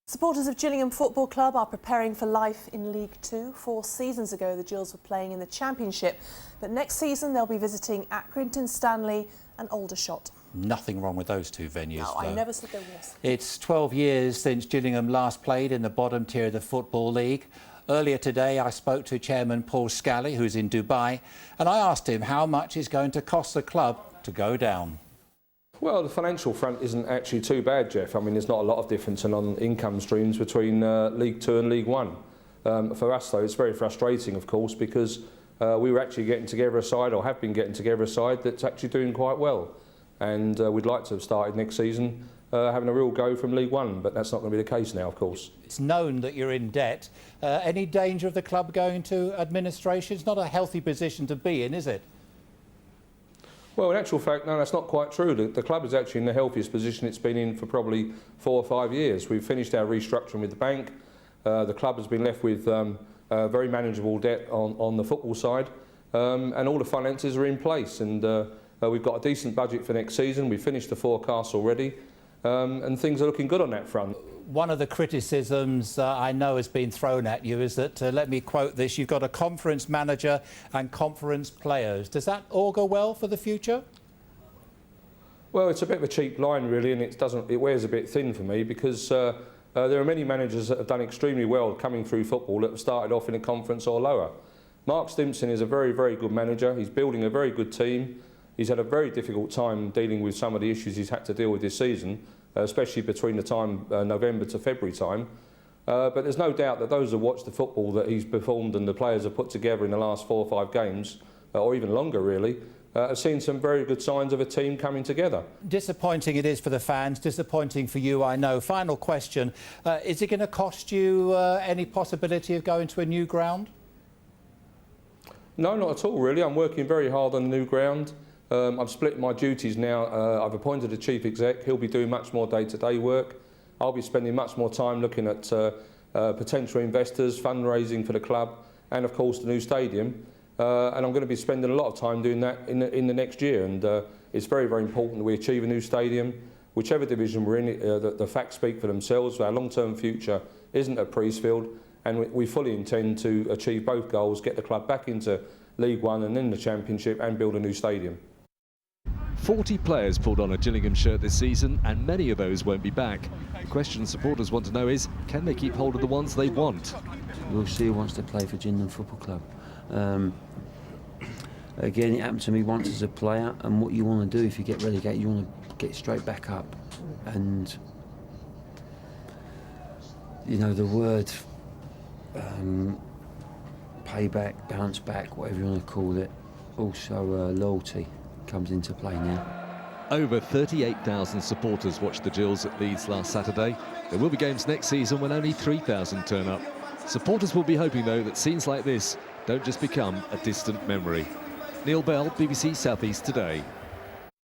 Supporters of Gillingham Football Club are preparing for life in League Two. 4 seasons ago, the Gills were playing in the Championship, but next season they'll be visiting Accrington Stanley and Aldershot. Nothing wrong with those two venues, No, though. I never said there was. It's 12 years since Gillingham last played in the bottom tier of the Football League. Earlier today, I spoke to Chairman Paul Scally, who's in Dubai, and I asked him how much it's going to cost the club to go down. Well, the financial front isn't actually too bad, Jeff. I mean, there's not a lot of difference on income streams between League Two and League One. For us, though, it's very frustrating, of course, because we were actually getting together a side, or have been getting together a side, that's actually doing quite well. And we'd like to have started next season having a real go from League One, but that's not going to be the case now, of course. It's known that you're in debt. Any danger of the club going to administration? It's not a healthy position to be in, is it? Well, in actual fact, no, that's not quite true. The club is actually in the healthiest position it's been in for probably 4 or 5 years. We've finished our restructuring with the bank. The club has been left with very manageable debt on the football side, and all the finances are in place. And we've got a decent budget for next season. We've finished the forecast already, and things are looking good on that front. One of the criticisms I know has been thrown at you is that, let me quote this, you've got a conference manager and conference players. Does that augur well for the future? Well, it's a bit of a cheap line, really, and it wears a bit thin for me, because there are many managers that have done extremely well coming through football that have started off in a conference or lower. Mark Stimpson is a very, very good manager. He's building a very good team. He's had a very difficult time dealing with some of the issues he's had to deal with this season, especially between the time November to February time. But there's no doubt that those who watch the football that he's performed and the players have put together in the last 4 or 5 games, or even longer really, have seen some very good signs of a team coming together. Disappointing it is for the fans, disappointing for you, I know. Final question, is it going to cost you any possibility of going to a new ground? No, not at all really. I'm working very hard on the new ground. I've split my duties now. I've appointed a chief exec. He'll be doing much more day-to-day work. I'll be spending much more time looking at potential investors, fundraising for the club, and of course the new stadium. And I'm going to be spending a lot of time doing that in the next year. And it's very, very important that we achieve a new stadium. Whichever division we're in, the facts speak for themselves. Our long-term future isn't at Priestfield, and we fully intend to achieve both goals, get the club back into League One and then the Championship, and build a new stadium. 40 players pulled on a Gillingham shirt this season, and many of those won't be back. The question supporters want to know is, can they keep hold of the ones they want? We'll see who wants to play for Gillingham Football Club. Again, it happened to me once as a player, and what you want to do if you get relegated, you want to get straight back up. And, you know, the word payback, bounce back, whatever you want to call it, also loyalty comes into play now. Over 38,000 supporters watched the Gills at Leeds last Saturday. There will be games next season when only 3,000 turn up. Supporters will be hoping, though, that scenes like this don't just become a distant memory. Neil Bell, BBC South East Today.